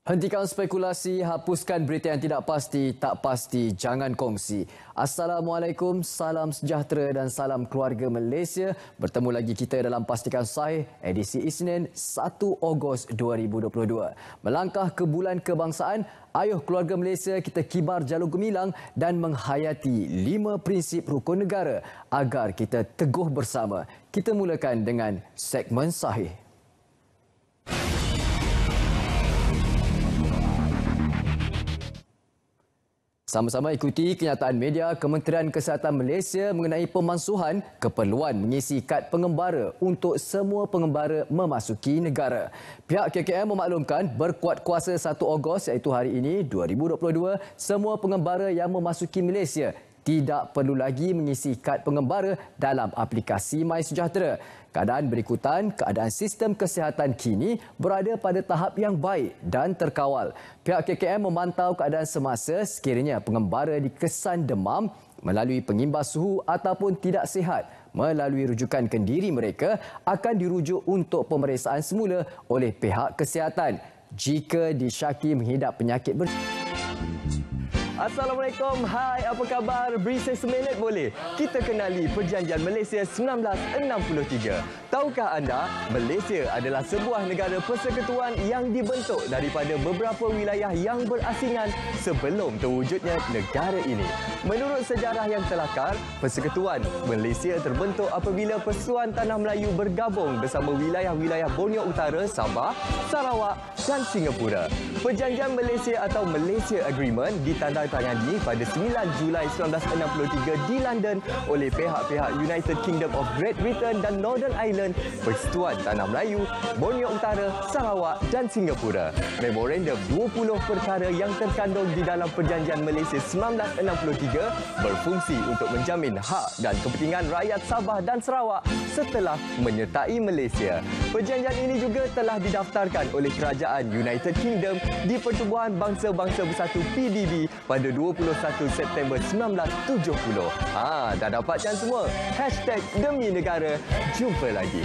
Hentikan spekulasi, hapuskan berita yang tidak pasti, tak pasti, jangan kongsi. Assalamualaikum, salam sejahtera dan salam keluarga Malaysia. Bertemu lagi kita dalam Pastikan Sahih, edisi Isnin 1 Ogos 2022. Melangkah ke bulan kebangsaan, ayuh keluarga Malaysia kita kibar jalur gemilang dan menghayati 5 prinsip rukun negara agar kita teguh bersama. Kita mulakan dengan segmen Sahih. Sama-sama ikuti kenyataan media Kementerian Kesihatan Malaysia mengenai pemansuhan keperluan mengisi kad pengembara untuk semua pengembara memasuki negara. Pihak KKM memaklumkan berkuat kuasa 1 Ogos iaitu hari ini 2022, semua pengembara yang memasuki Malaysia tidak perlu lagi mengisi kad pengembara dalam aplikasi MySejahtera. Keadaan berikutan, keadaan sistem kesihatan kini berada pada tahap yang baik dan terkawal. Pihak KKM memantau keadaan semasa sekiranya pengembara dikesan demam melalui pengimbas suhu ataupun tidak sihat melalui rujukan kendiri mereka akan dirujuk untuk pemeriksaan semula oleh pihak kesihatan. Jika disyaki mengidap penyakit Assalamualaikum, hai apa khabar? Beri saya seminit boleh? Kita kenali Perjanjian Malaysia 1963. Tahukah anda, Malaysia adalah sebuah negara persekutuan yang dibentuk daripada beberapa wilayah yang berasingan sebelum terwujudnya negara ini. Menurut sejarah yang telakar, Persekutuan Malaysia terbentuk apabila Persekutuan Tanah Melayu bergabung bersama wilayah-wilayah Borneo Utara, Sabah, Sarawak dan Singapura. Perjanjian Malaysia atau Malaysia Agreement ditandatangani pada 9 Julai 1963 di London oleh pihak-pihak United Kingdom of Great Britain dan Northern Ireland, Persekutuan Tanah Melayu, Borneo Utara, Sarawak dan Singapura. Memorandum 20 perkara yang terkandung di dalam Perjanjian Malaysia 1963 berfungsi untuk menjamin hak dan kepentingan rakyat Sabah dan Sarawak setelah menyertai Malaysia. Perjanjian ini juga telah didaftarkan oleh Kerajaan United Kingdom di Pertubuhan Bangsa-Bangsa Bersatu PBB pada 21 September 1970. Dah dapat kan semua? #Demi Negara. Jumpa lagi.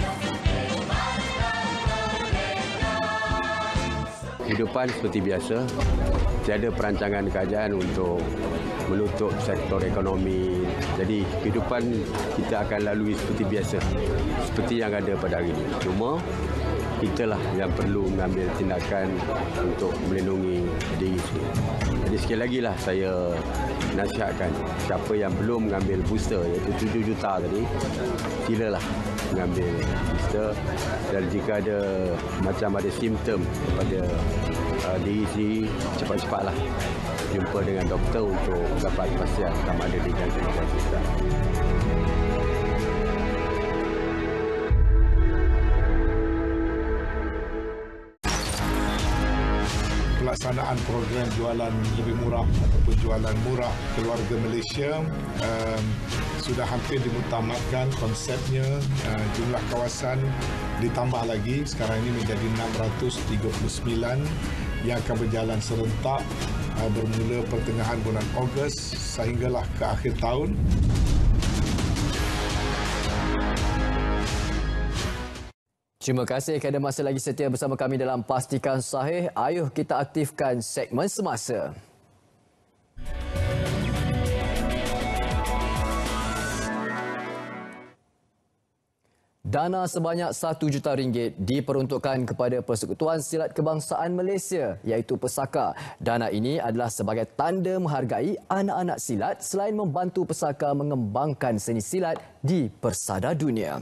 Kehidupan seperti biasa, tiada perancangan kerajaan untuk menutup sektor ekonomi. Jadi kehidupan kita akan lalui seperti biasa, seperti yang ada pada hari ini. Cuma kitalah yang perlu mengambil tindakan untuk melindungi diri sendiri. Jadi sekali lagi lah saya nasihatkan siapa yang belum mengambil booster iaitu 7 juta tadi, silalah mengambil booster. Dan jika ada macam ada simptom pada diri sendiri, cepat-cepatlah jumpa dengan doktor untuk dapat pastian sama ada digangguan sistem. Pelaksanaan program jualan lebih murah ataupun jualan murah keluarga Malaysia sudah hampir dimutamatkan konsepnya. Jumlah kawasan ditambah lagi, sekarang ini menjadi 639 yang akan berjalan serentak bermula pertengahan bulan Ogos sehinggalah ke akhir tahun. Terima kasih kerana masih lagi setia bersama kami dalam Pastikan Sahih. Ayuh kita aktifkan segmen semasa. Dana sebanyak RM1 juta diperuntukkan kepada Persekutuan Silat Kebangsaan Malaysia iaitu Pesaka. Dana ini adalah sebagai tanda menghargai anak-anak silat selain membantu Pesaka mengembangkan seni silat di persada dunia.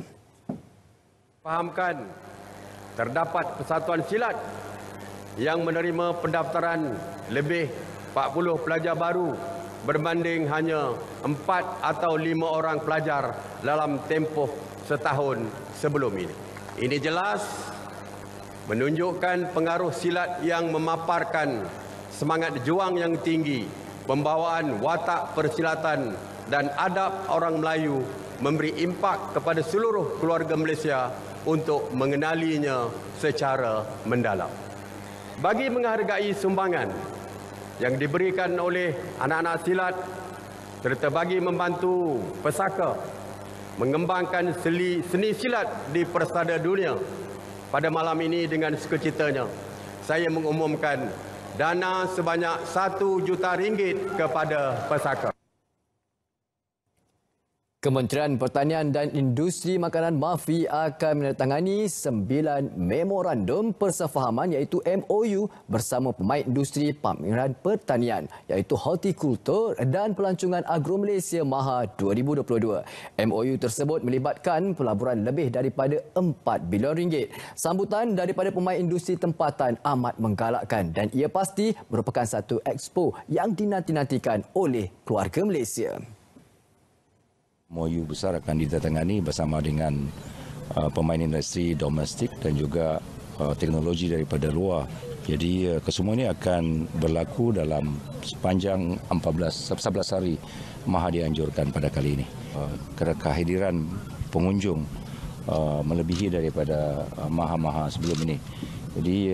Fahamkan, terdapat persatuan silat yang menerima pendaftaran lebih 40 pelajar baru berbanding hanya 4 atau 5 orang pelajar dalam tempoh setahun sebelum ini. Ini jelas menunjukkan pengaruh silat yang memaparkan semangat juang yang tinggi, pembawaan watak persilatan dan adab orang Melayu, memberi impak kepada seluruh keluarga Malaysia untuk mengenalinya secara mendalam. Bagi menghargai sumbangan yang diberikan oleh anak-anak silat serta bagi membantu Pesaka mengembangkan seni silat di persada dunia, pada malam ini dengan sukacitanya saya mengumumkan dana sebanyak RM1 juta kepada pesaka. Kementerian Pertanian dan Industri Makanan MAFI akan menandatangani 9 memorandum persefahaman iaitu MOU bersama pemain industri pameran pertanian iaitu Hortikultur dan Pelancongan Agro Malaysia MAHA 2022. MOU tersebut melibatkan pelaburan lebih daripada RM4 bilion. Sambutan daripada pemain industri tempatan amat menggalakkan dan ia pasti merupakan satu expo yang dinanti-nantikan oleh keluarga Malaysia. MOU besar akan ditandatangani bersama dengan pemain industri domestik dan juga teknologi daripada luar. Jadi kesemua ini akan berlaku dalam sepanjang 11 hari MAHA dianjurkan pada kali ini. Kehadiran pengunjung melebihi daripada MAHA-MAHA sebelum ini. Jadi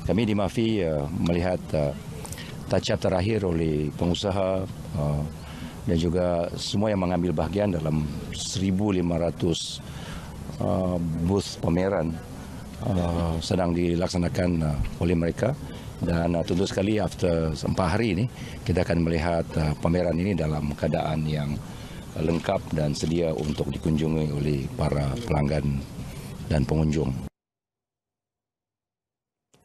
kami di MAFI melihat touch-up terakhir oleh pengusaha dan juga semua yang mengambil bahagian dalam 1,500 booth pameran sedang dilaksanakan oleh mereka. Dan tentu sekali after 4 hari ini kita akan melihat pameran ini dalam keadaan yang lengkap dan sedia untuk dikunjungi oleh para pelanggan dan pengunjung.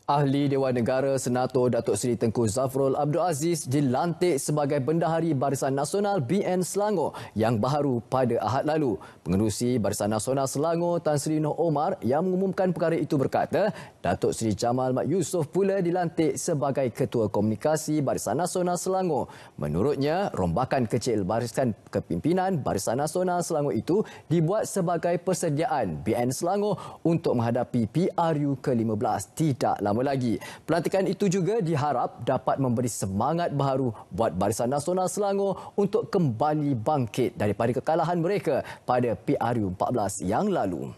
Ahli Dewan Negara Senator Datuk Seri Tengku Zafrul Abdul Aziz dilantik sebagai Bendahari Barisan Nasional BN Selangor yang baharu pada Ahad lalu. Pengerusi Barisan Nasional Selangor Tan Sri Noh Omar yang mengumumkan perkara itu berkata, Datuk Seri Jamal Mat Yusof pula dilantik sebagai Ketua Komunikasi Barisan Nasional Selangor. Menurutnya, rombakan kecil Barisan Kepimpinan Barisan Nasional Selangor itu dibuat sebagai persediaan BN Selangor untuk menghadapi PRU ke-15 tidak lama lagi. Pelantikan itu juga diharap dapat memberi semangat baharu buat Barisan Nasional Selangor untuk kembali bangkit daripada kekalahan mereka pada PRU 14 yang lalu.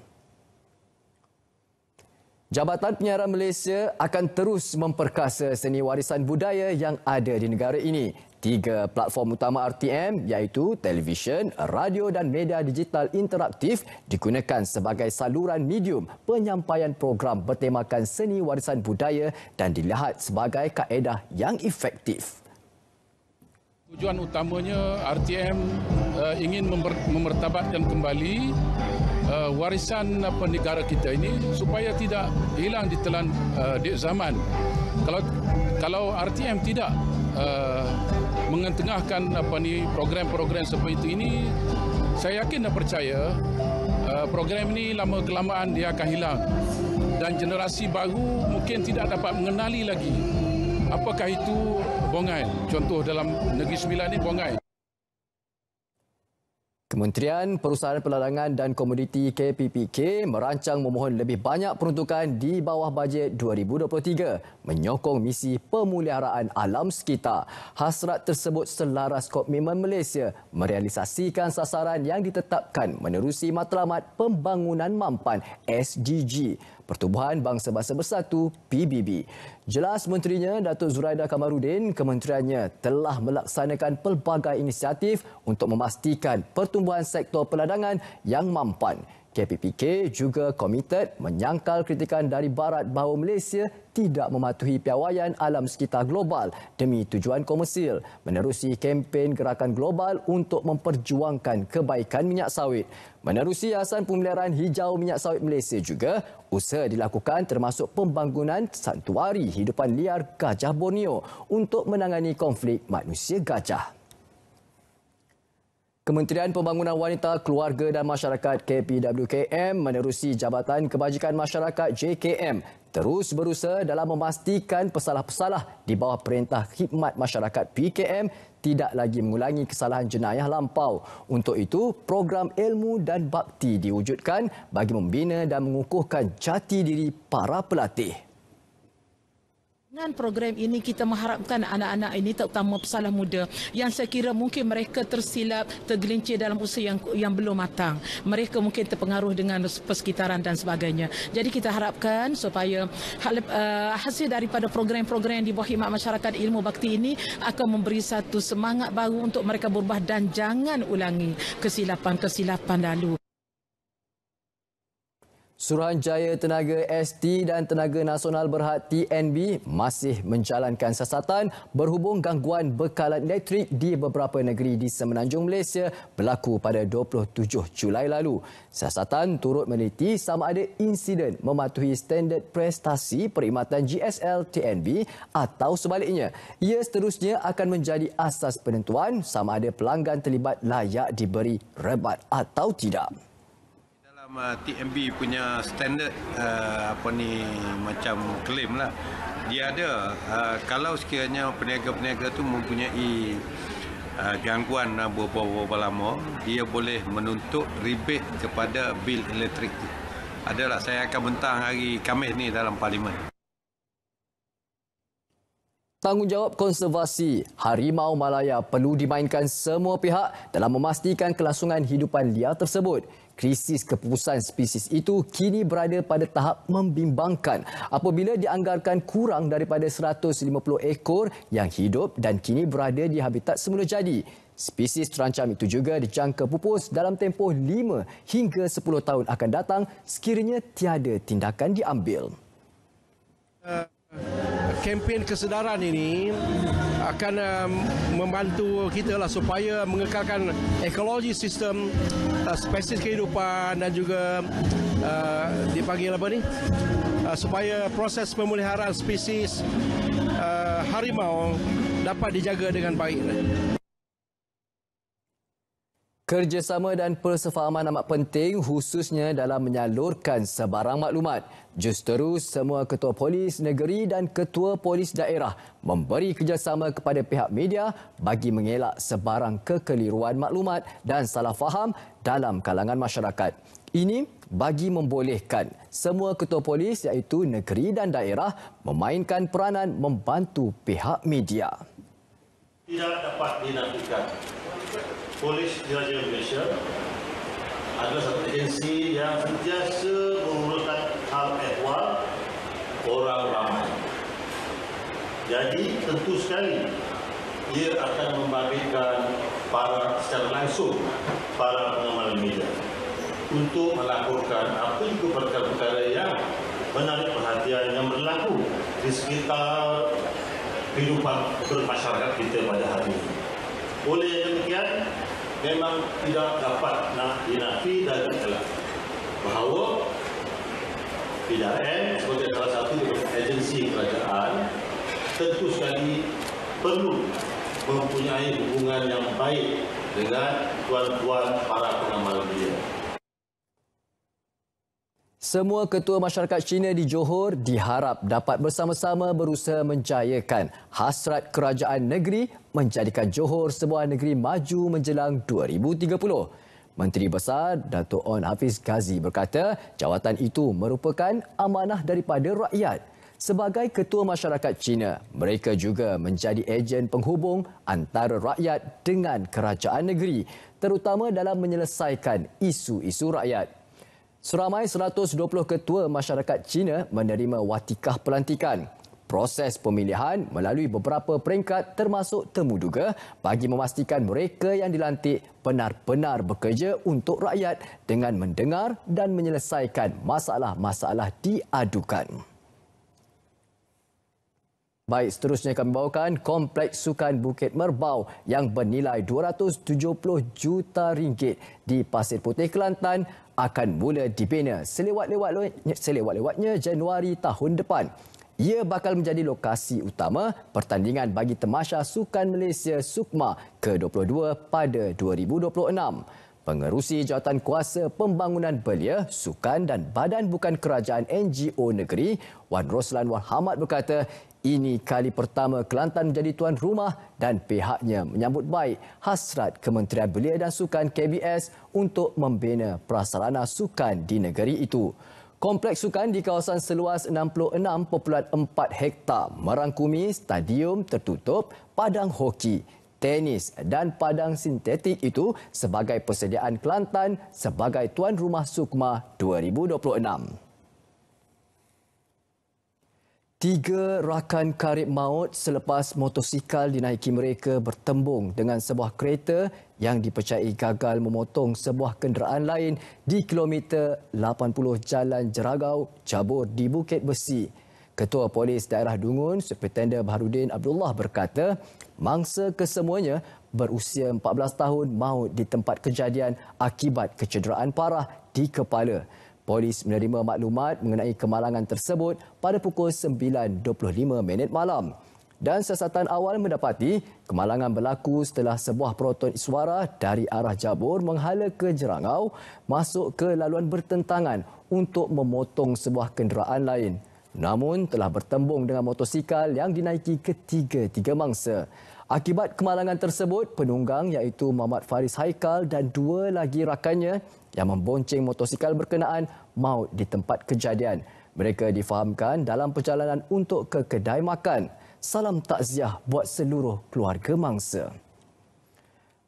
Jabatan Penyiaran Malaysia akan terus memperkasa seni warisan budaya yang ada di negara ini. 3 platform utama RTM iaitu televisyen, radio dan media digital interaktif digunakan sebagai saluran medium penyampaian program bertemakan seni warisan budaya dan dilihat sebagai kaedah yang efektif. Tujuan utamanya RTM ingin memertabatkan kembali warisan negara kita ini supaya tidak hilang ditelan di zaman. Kalau RTM tidak mengetengahkan program-program seperti ini, saya yakin dan percaya program ini lama kelamaan dia akan hilang dan generasi baru mungkin tidak dapat mengenali lagi apakah itu bongai. Contoh dalam Negeri Sembilan ini bongai. Kementerian Perusahaan Peladangan dan Komoditi KPPK merancang memohon lebih banyak peruntukan di bawah bajet 2023 menyokong misi pemeliharaan alam sekitar. Hasrat tersebut selaras komitmen Malaysia merealisasikan sasaran yang ditetapkan menerusi Matlamat Pembangunan Mampan SDG Pertubuhan Bangsa-Bangsa Bersatu PBB. Jelas Menterinya Datuk Zuraida Kamarudin, kementeriannya telah melaksanakan pelbagai inisiatif untuk memastikan pertumbuhan sektor peladangan yang mampan. KPPK juga komited menyangkal kritikan dari Barat bahawa Malaysia tidak mematuhi piawaian alam sekitar global demi tujuan komersil menerusi kempen gerakan global untuk memperjuangkan kebaikan minyak sawit. Menerusi Yayasan Pemeliharaan Hijau Minyak Sawit Malaysia juga, usaha dilakukan termasuk pembangunan santuari hidupan liar gajah Borneo untuk menangani konflik manusia gajah. Kementerian Pembangunan Wanita, Keluarga dan Masyarakat KPWKM menerusi Jabatan Kebajikan Masyarakat JKM terus berusaha dalam memastikan pesalah-pesalah di bawah Perintah Khidmat Masyarakat PKM tidak lagi mengulangi kesalahan jenayah lampau. Untuk itu, program ilmu dan bakti diwujudkan bagi membina dan mengukuhkan jati diri para pelatih. Dengan program ini kita mengharapkan anak-anak ini terutama pesalah muda yang saya kira mungkin mereka tersilap, tergelincir dalam usia yang belum matang. Mereka mungkin terpengaruh dengan persekitaran dan sebagainya. Jadi kita harapkan supaya hasil daripada program-program di bawah khidmat masyarakat ilmu bakti ini akan memberi satu semangat baru untuk mereka berubah dan jangan ulangi kesilapan-kesilapan lalu. Suruhanjaya Tenaga ST dan Tenaga Nasional Berhad TNB masih menjalankan siasatan berhubung gangguan bekalan elektrik di beberapa negeri di Semenanjung Malaysia berlaku pada 27 Julai lalu. Siasatan turut meneliti sama ada insiden mematuhi standard prestasi perkhidmatan GSL TNB atau sebaliknya. Ia seterusnya akan menjadi asas penentuan sama ada pelanggan terlibat layak diberi rebat atau tidak. TNB punya standard macam claim lah. Dia ada kalau sekiranya peniaga-peniaga tu mempunyai gangguan beberapa lama, dia boleh menuntut rebate kepada bil elektrik tu. Adalah saya akan bentang hari Khamis ni dalam parlimen. Tanggungjawab konservasi harimau Malaya perlu dimainkan semua pihak dalam memastikan kelangsungan hidupan liar tersebut. Krisis kepupusan spesies itu kini berada pada tahap membimbangkan apabila dianggarkan kurang daripada 150 ekor yang hidup dan kini berada di habitat semula jadi. Spesies terancam itu juga dijangka pupus dalam tempoh 5 hingga 10 tahun akan datang sekiranya tiada tindakan diambil. Kempen kesedaran ini akan membantu kita lah supaya mengekalkan ekologi sistem, spesies kehidupan dan juga dipanggil apa ni, supaya proses pemeliharaan spesies harimau dapat dijaga dengan baik. Kerjasama dan persefahaman amat penting khususnya dalam menyalurkan sebarang maklumat. Justeru semua ketua polis negeri dan ketua polis daerah memberi kerjasama kepada pihak media bagi mengelak sebarang kekeliruan maklumat dan salah faham dalam kalangan masyarakat. Ini bagi membolehkan semua ketua polis iaitu negeri dan daerah memainkan peranan membantu pihak media. Tidak dapat dinafikan. Polis Diraja Malaysia adalah satu agensi yang sentiasa menguruskan hal ehwal orang ramai. Jadi tentu sekali ia akan membangkitkan secara langsung para pengamal media untuk melaporkan apa juga perkara-perkara yang menarik perhatian yang berlaku di sekitar kehidupan bermasyarakat kita pada hari ini. Oleh demikian, memang tidak dapat dinafi dan dielak bahawa PDRM sebagai salah satu agensi kerajaan tentu sekali perlu mempunyai hubungan yang baik dengan tuan-tuan para pengamal media. Semua ketua masyarakat Cina di Johor diharap dapat bersama-sama berusaha menjayakan hasrat kerajaan negeri menjadikan Johor sebuah negeri maju menjelang 2030. Menteri Besar Dato' On Hafiz Ghazi berkata jawatan itu merupakan amanah daripada rakyat. Sebagai ketua masyarakat Cina, mereka juga menjadi ejen penghubung antara rakyat dengan kerajaan negeri, terutama dalam menyelesaikan isu-isu rakyat. Seramai 120 ketua masyarakat Cina menerima watikah pelantikan. Proses pemilihan melalui beberapa peringkat termasuk temuduga bagi memastikan mereka yang dilantik benar-benar bekerja untuk rakyat dengan mendengar dan menyelesaikan masalah-masalah diadukan. Baik, seterusnya kami bawakan Kompleks Sukan Bukit Merbau yang bernilai RM270 juta di Pasir Putih, Kelantan akan mula dibina selewat-lewatnya Januari tahun depan. Ia bakal menjadi lokasi utama pertandingan bagi Tamasya Sukan Malaysia SUKMA ke-22 pada 2026. Pengerusi Jawatankuasa Pembangunan Belia, Sukan dan Badan Bukan Kerajaan NGO Negeri, Wan Roslan Wahhamad berkata, ini kali pertama Kelantan menjadi tuan rumah dan pihaknya menyambut baik hasrat Kementerian Belia dan Sukan KBS untuk membina prasarana sukan di negeri itu. Kompleks sukan di kawasan seluas 66.4 hektar merangkumi stadium tertutup, padang hoki, tenis dan padang sintetik itu sebagai persediaan Kelantan sebagai tuan rumah SUKMA 2026. Tiga rakan karib maut selepas motosikal dinaiki mereka bertembung dengan sebuah kereta yang dipercayai gagal memotong sebuah kenderaan lain di kilometer 80 Jalan Jeragau, Jabur di Bukit Besi. Ketua Polis Daerah Dungun, Superintendent Baharudin Abdullah berkata, mangsa kesemuanya berusia 14 tahun maut di tempat kejadian akibat kecederaan parah di kepala. Polis menerima maklumat mengenai kemalangan tersebut pada pukul 9.25 malam. Dan siasatan awal mendapati kemalangan berlaku setelah sebuah peroton suara dari arah Jabur menghala ke Jerangau masuk ke laluan bertentangan untuk memotong sebuah kenderaan lain. Namun telah bertembung dengan motosikal yang dinaiki ketiga-tiga mangsa. Akibat kemalangan tersebut, penunggang iaitu Muhammad Faris Haikal dan dua lagi rakannya yang membonceng motosikal berkenaan maut di tempat kejadian. Mereka difahamkan dalam perjalanan untuk ke kedai makan. Salam takziah buat seluruh keluarga mangsa.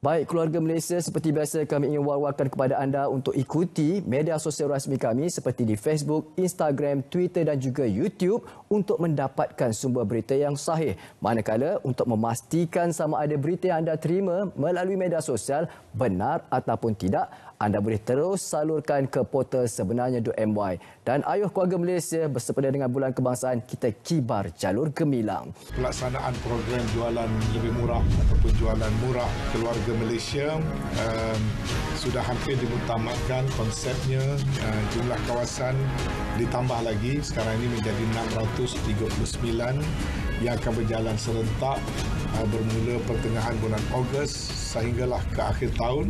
Baik keluarga Malaysia, seperti biasa kami ingin war-warkan kepada anda untuk ikuti media sosial rasmi kami seperti di Facebook, Instagram, Twitter dan juga YouTube untuk mendapatkan sumber berita yang sahih. Manakala untuk memastikan sama ada berita yang anda terima melalui media sosial benar ataupun tidak, anda boleh terus salurkan ke portal sebenarnya.my. Dan ayuh keluarga Malaysia, bersempena dengan Bulan Kebangsaan, kita kibar jalur gemilang. Pelaksanaan program jualan lebih murah ataupun jualan murah keluarga Malaysia sudah hampir dimutamatkan konsepnya. Jumlah kawasan ditambah lagi, sekarang ini menjadi 639 yang akan berjalan serentak bermula pertengahan bulan Ogos sehinggalah ke akhir tahun.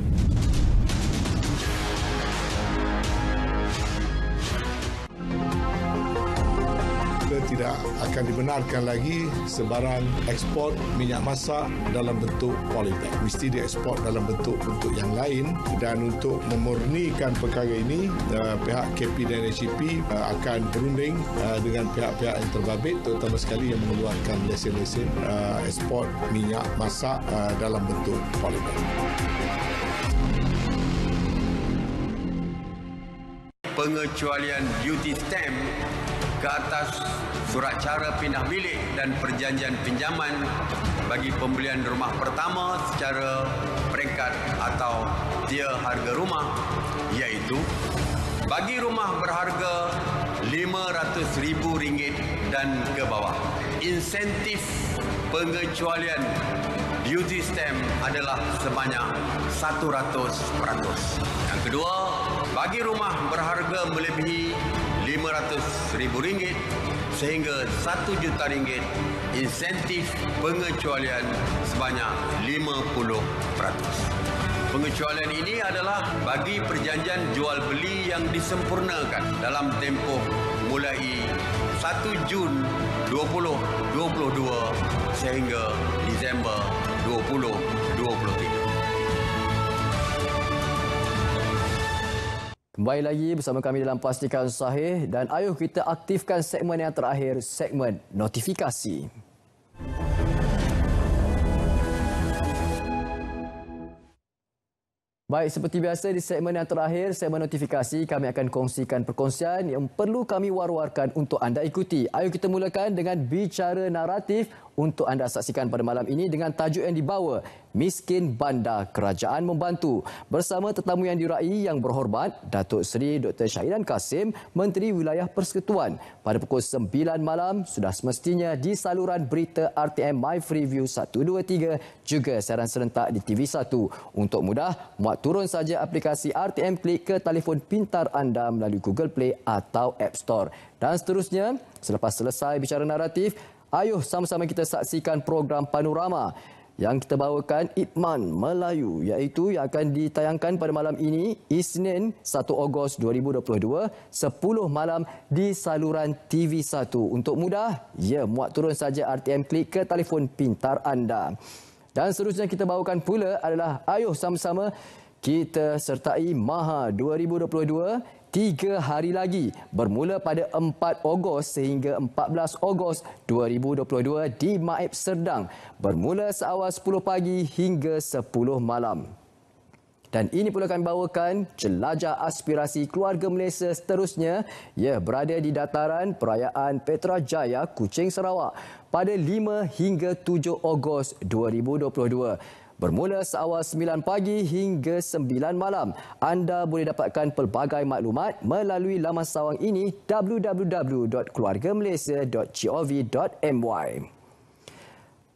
Tidak akan dibenarkan lagi sebarang ekspor minyak masak dalam bentuk polybag. Mesti diekspor dalam bentuk yang lain, dan untuk memurnikan perkara ini, pihak KP dan HEP akan berunding dengan pihak-pihak yang terbabit, terutama sekali yang mengeluarkan lesen-lesen ekspor minyak masak dalam bentuk polybag. Pengecualian duty stamp ke atas surat cara pindah milik dan perjanjian pinjaman bagi pembelian rumah pertama secara peringkat atau tier harga rumah, iaitu bagi rumah berharga RM500,000 dan ke bawah. Insentif pengecualian duty stamp adalah sebanyak 100%. Yang kedua, bagi rumah berharga melebihi RM500,000 sehingga RM1 juta, insentif pengecualian sebanyak 50%. Pengecualian ini adalah bagi perjanjian jual beli yang disempurnakan dalam tempoh mulai 1 Jun 2022 sehingga Disember 2023. Kembali lagi bersama kami dalam Pastikan Sahih, dan ayuh kita aktifkan segmen yang terakhir, segmen notifikasi. Baik, seperti biasa di segmen yang terakhir, segmen notifikasi, kami akan kongsikan perkongsian yang perlu kami war-warkan untuk anda ikuti. Ayuh kita mulakan dengan bicara naratif untuk anda saksikan pada malam ini dengan tajuk yang dibawa, Miskin Bandar Kerajaan Membantu. Bersama tetamu yang diraih yang berhormat, Datuk Seri Dr. Syahidan Kasim, Menteri Wilayah Persekutuan. Pada pukul 9 malam, sudah semestinya di saluran berita RTM My Freeview 123, juga siaran serentak di TV1. Untuk mudah, muat turun saja aplikasi RTM Klik ke telefon pintar anda melalui Google Play atau App Store. Dan seterusnya, selepas selesai bicara naratif, ayuh sama-sama kita saksikan program Panorama yang kita bawakan Ipman Melayu, iaitu yang akan ditayangkan pada malam ini, Isnin 1 Ogos 2022, 10 malam di saluran TV1. Untuk mudah, muat turun saja RTM Klik ke telefon pintar anda. Dan seterusnya kita bawakan pula adalah ayuh sama-sama kita sertai Maha 2022, 3 hari lagi bermula pada 4 Ogos sehingga 14 Ogos 2022 di Maib Serdang, bermula seawal 10 pagi hingga 10 malam. Dan ini pula kami bawakan jelajah aspirasi keluarga Malaysia seterusnya. Ia berada di dataran perayaan Petrajaya, Kuching, Sarawak pada 5 hingga 7 Ogos 2022. Bermula seawal 9 pagi hingga 9 malam. Anda boleh dapatkan pelbagai maklumat melalui laman sawang ini www.keluargamalaysia.gov.my.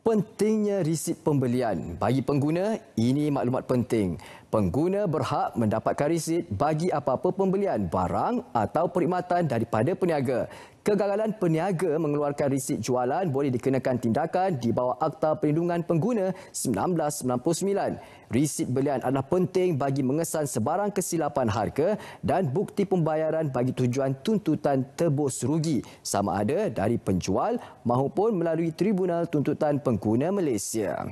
Pentingnya risit pembelian. Bagi pengguna, ini maklumat penting. Pengguna berhak mendapatkan risit bagi apa-apa pembelian barang atau perkhidmatan daripada peniaga. Kegagalan peniaga mengeluarkan risit jualan boleh dikenakan tindakan di bawah Akta Perlindungan Pengguna 1999. Risit belian adalah penting bagi mengesan sebarang kesilapan harga dan bukti pembayaran bagi tujuan tuntutan tebus rugi sama ada dari penjual maupun melalui Tribunal Tuntutan Pengguna Malaysia.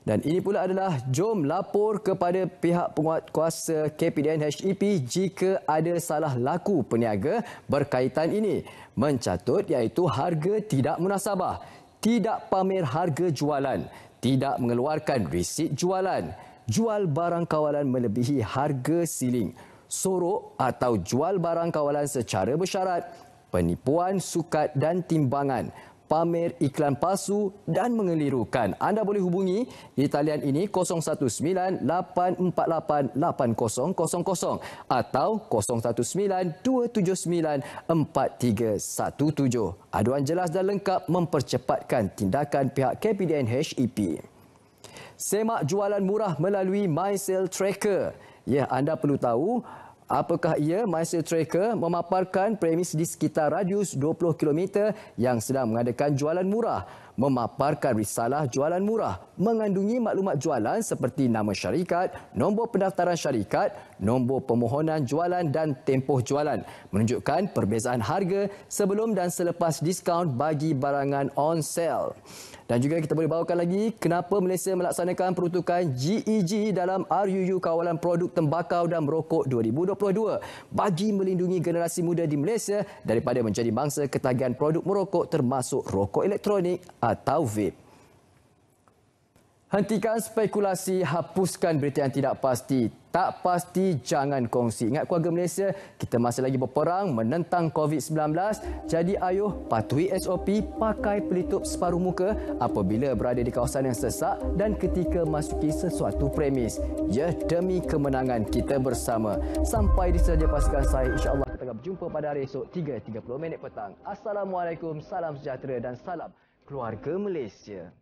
Dan ini pula adalah jom lapor kepada pihak penguatkuasa KPDN HEP jika ada salah laku peniaga berkaitan ini. Mencatut iaitu harga tidak munasabah, tidak pamer harga jualan, tidak mengeluarkan risit jualan, jual barang kawalan melebihi harga siling, sorok atau jual barang kawalan secara bersyarat, penipuan sukat dan timbangan, pamer iklan palsu dan mengelirukan. Anda boleh hubungi di talian ini 019-848-8000 atau 019-279-4317. Aduan jelas dan lengkap mempercepatkan tindakan pihak KPDN HEP. Semak jualan murah melalui MySale Tracker. Ya, anda perlu tahu apakah ia. MySale Tracker memaparkan premis di sekitar radius 20 km yang sedang mengadakan jualan murah. Memaparkan risalah jualan murah mengandungi maklumat jualan seperti nama syarikat, nombor pendaftaran syarikat, nombor permohonan jualan dan tempoh jualan. Menunjukkan perbezaan harga sebelum dan selepas diskaun bagi barangan on sale. Dan juga kita boleh bawakan lagi kenapa Malaysia melaksanakan peruntukan GEG dalam RUU Kawalan Produk Tembakau dan Merokok 2022 bagi melindungi generasi muda di Malaysia daripada menjadi bangsa ketagihan produk merokok termasuk rokok elektronik atau vape. Hentikan spekulasi, hapuskan berita yang tidak pasti. Tak pasti, jangan kongsi. Ingat keluarga Malaysia, kita masih lagi berperang menentang COVID-19. Jadi ayuh, patuhi SOP, pakai pelitup separuh muka apabila berada di kawasan yang sesak dan ketika masuki sesuatu premis. Ya, demi kemenangan kita bersama. Sampai di saja pasukan saya. InsyaAllah kita akan berjumpa pada hari esok 3.30 petang. Assalamualaikum, salam sejahtera dan salam keluarga Malaysia.